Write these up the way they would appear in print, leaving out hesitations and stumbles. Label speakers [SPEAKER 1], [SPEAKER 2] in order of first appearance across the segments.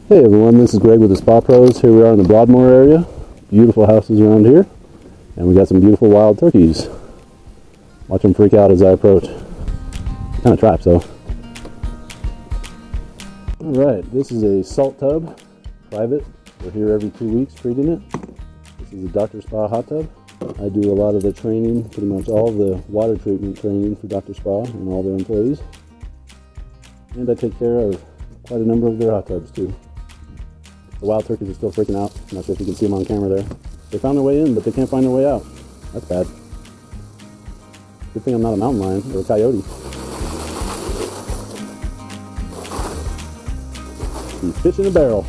[SPEAKER 1] Hey everyone, this is Greg with the Spa Pros. Here we are in the Broadmoor area. Beautiful houses around here. And we got some beautiful wild turkeys. Watch them freak out as I approach. Kind of traps though. Alright, this is a salt tub. Private. We're here every 2 weeks treating it. This is a Dr. Spa hot tub. I do a lot of the training, pretty much all the water treatment training for Dr. Spa and all their employees. And I take care of quite a number of their hot tubs too. The wild turkeys are still freaking out. I'm not sure if you can see them on camera there. They found their way in, but they can't find their way out. That's bad. Good thing I'm not a mountain lion or a coyote. He's fish in a barrel.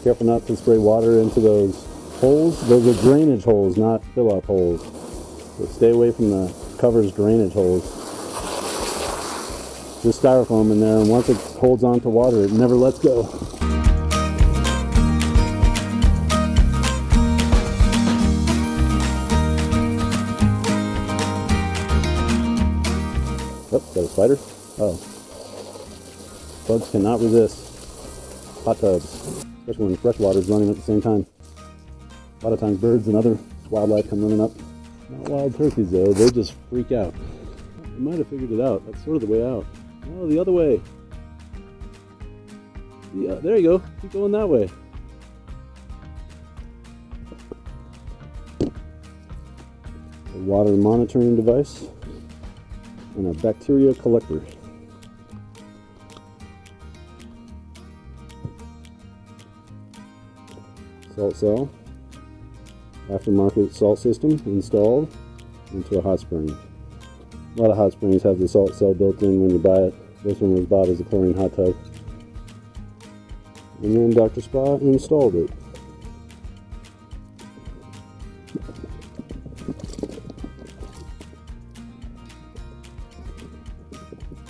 [SPEAKER 1] Careful not to spray water into those holes. Those are drainage holes, not fill-up holes. So stay away from the cover's drainage holes. There's styrofoam in there, and once it holds on to water, it never lets go. Oh, got a spider? Oh. Bugs cannot resist hot tubs, especially when fresh water is running at the same time. A lot of times birds and other wildlife come running up. Not wild turkeys though, they just freak out. I might have figured it out. That's sort of the way out. Oh, the other way. Yeah, there you go. Keep going that way. A water monitoring device and a bacteria collector. Salt cell. Aftermarket salt system installed into a hot spring. A lot of hot springs have the salt cell built in when you buy it. This one was bought as a chlorine hot tub. And then Dr. Spa installed it.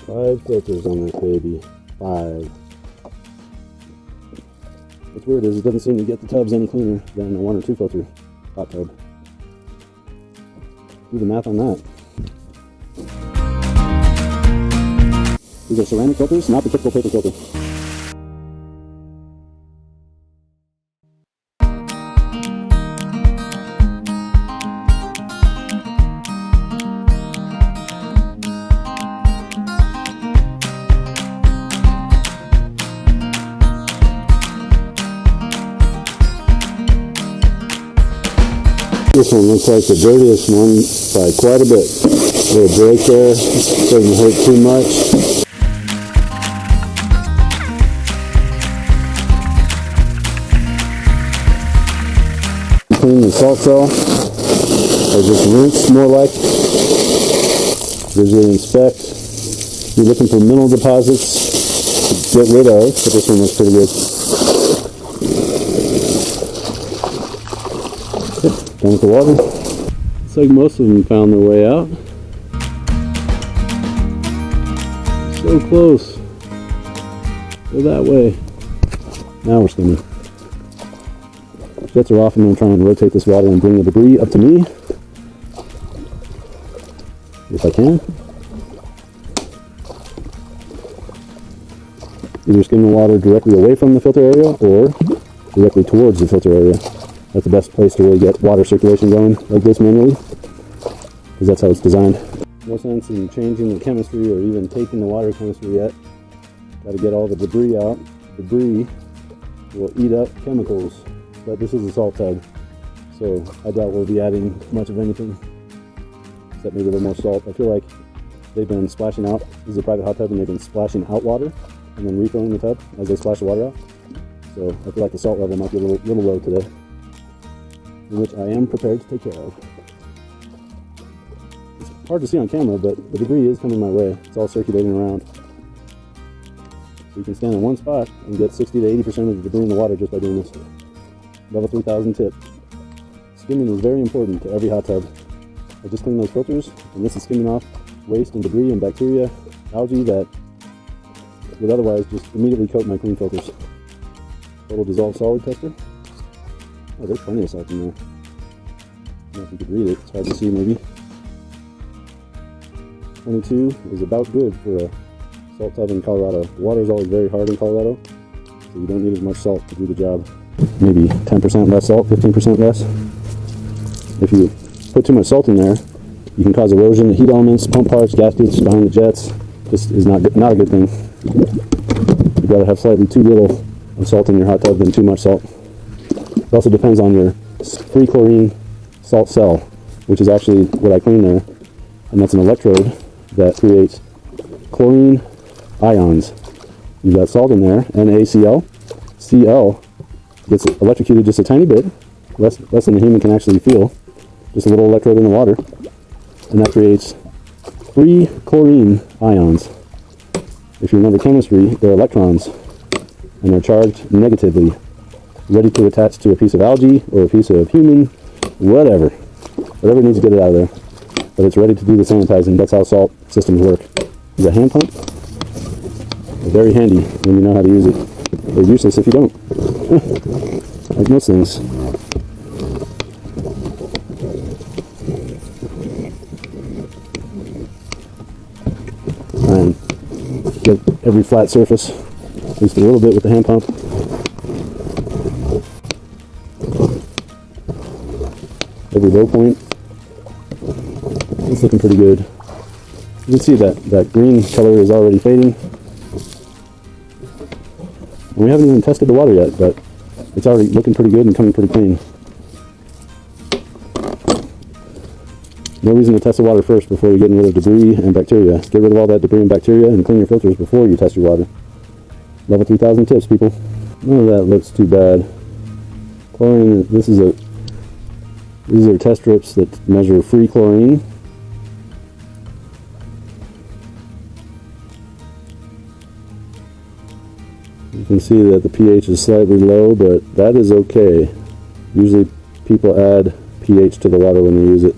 [SPEAKER 1] Five filters on that baby. 5. What's weird is it doesn't seem to get the tubs any cleaner than a 1 or 2 filter hot tub. Do the math on that. These are ceramic filters, not the typical paper filter. This one looks like the dirtiest one by quite a bit. A little break there, doesn't hurt too much. Clean the salt cell, or just rinse more like. Visually inspect. You're looking for mineral deposits to get rid of, but this one looks pretty good. Done with the water. Looks like most of them found their way out. So close. Go that way. Now we're skimming. Jets are off. I'm going to try and rotate this water and bring the debris up to me. If I can. Either skim the water directly away from the filter area or directly towards the filter area. That's the best place to really get water circulation going like this manually, because that's how it's designed. No sense in changing the chemistry or even taking the water chemistry yet. Got to get all the debris out. Debris will eat up chemicals. But this is a salt tub, so I doubt we'll be adding much of anything, except maybe a little more salt. I feel like they've been splashing out. This is a private hot tub, and they've been splashing out water and then refilling the tub as they splash the water out. So I feel like the salt level might be a little low today, which I am prepared to take care of. It's hard to see on camera, but the debris is coming my way. It's all circulating around. So you can stand in one spot and get 60 to 80% of the debris in the water just by doing this. Level 3000 tip. Skimming is very important to every hot tub. I just cleaned those filters, and this is skimming off waste and debris and bacteria, algae that would otherwise just immediately coat my clean filters. Total dissolved solid tester. Oh, there's plenty of salt in there. I don't know if you could read it. It's hard to see maybe. 22 is about good for a salt tub in Colorado. The water is always very hard in Colorado, so you don't need as much salt to do the job. Maybe 10% less salt, 15% less. If you put too much salt in there, you can cause erosion. The heat elements, pump parts, gaskets behind the jets, just is not a good thing. You'd rather have slightly too little of salt in your hot tub than too much salt. It also depends on your free chlorine salt cell, which is actually what I clean there, and that's an electrode that creates chlorine ions. You've got salt in there, NaCl. Cl gets electrocuted just a tiny bit, less than the human can actually feel, just a little electrode in the water, and that creates free chlorine ions. If you remember chemistry, they're electrons, and they're charged negatively, ready to attach to a piece of algae or a piece of human, whatever needs to get it out of there. But it's ready to do the sanitizing. That's how salt systems work. The hand pump, very handy when you know how to use it. They're useless if you don't. Like most things. And get every flat surface, at least a little bit with the hand pump. Every low point. It's looking pretty good. You can see that green color is already fading. And we haven't even tested the water yet, but it's already looking pretty good and coming pretty clean. No reason to test the water first before you're getting rid of debris and bacteria. Get rid of all that debris and bacteria and clean your filters before you test your water. Level 3000 tips, people. None of that looks too bad. Chlorine, these are test strips that measure free chlorine. You can see that the pH is slightly low, but that is okay. Usually people add pH to the water when they use it.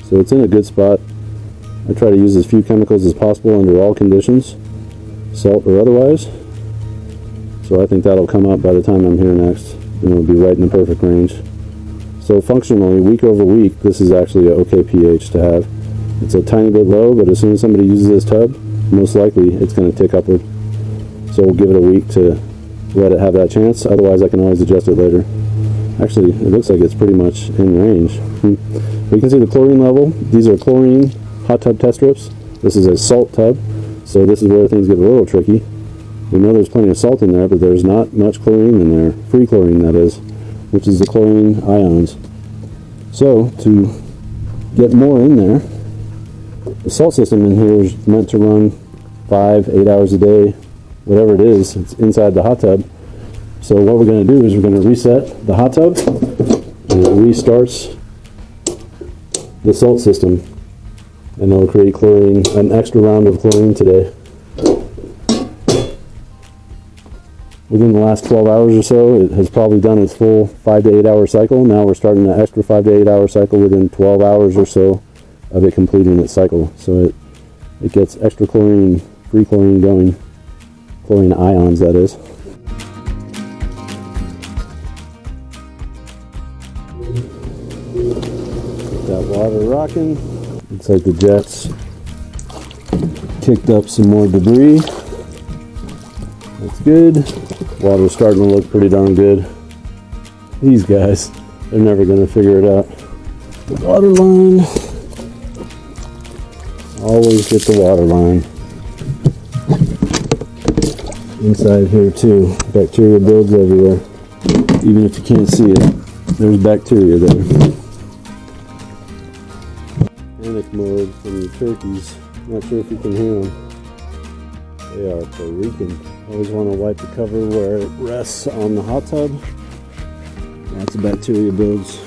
[SPEAKER 1] So it's in a good spot. I try to use as few chemicals as possible under all conditions, salt or otherwise. So I think that'll come up by the time I'm here next, and it'll be right in the perfect range. So functionally, week over week, this is actually an okay pH to have. It's a tiny bit low, but as soon as somebody uses this tub, most likely it's going to tick upward. So we'll give it a week to let it have that chance. Otherwise, I can always adjust it later. Actually, it looks like it's pretty much in range. You can see the chlorine level. These are chlorine hot tub test strips. This is a salt tub, so this is where things get a little tricky. We know there's plenty of salt in there, but there's not much chlorine in there. Free chlorine, that is, which is the chlorine ions. So to get more in there, the salt system in here is meant to run 5-8 hours a day, whatever it is. It's inside the hot tub. So what we're going to do is we're going to reset the hot tub, and it restarts the salt system, and it'll create chlorine, an extra round of chlorine today. Within the last 12 hours or so, it has probably done its full 5 to 8 hour cycle. Now we're starting an extra 5 to 8 hour cycle within 12 hours or so of it completing its cycle. So it gets extra chlorine, free chlorine going, chlorine ions, that is. Get that water rocking. Looks like the jets kicked up some more debris. That's good. Water's starting to look pretty darn good. These guys, they're never going to figure it out. The water line. Always get the water line. Inside here too, bacteria builds everywhere. Even if you can't see it, there's bacteria there. Panic mode from the turkeys. Not sure if you can hear them. They are freaking. Always want to wipe the cover where it rests on the hot tub. Lots of bacteria builds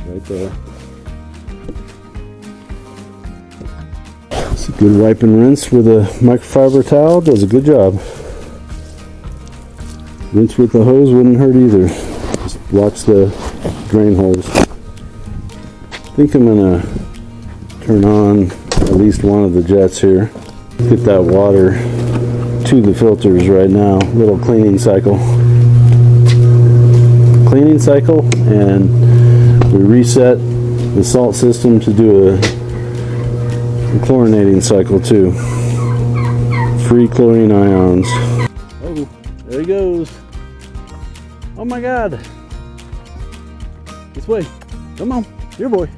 [SPEAKER 1] right there. It's a good wipe and rinse with a microfiber towel. Does a good job. Rinse with the hose wouldn't hurt either. Just blocks the drain holes. I think I'm gonna turn on at least one of the jets here. Get that water to the filters right now. Little cleaning cycle. And we reset the salt system to do chlorinating cycle too. Free chlorine ions. Oh, there he goes. Oh my God. This way. Come on, your boy.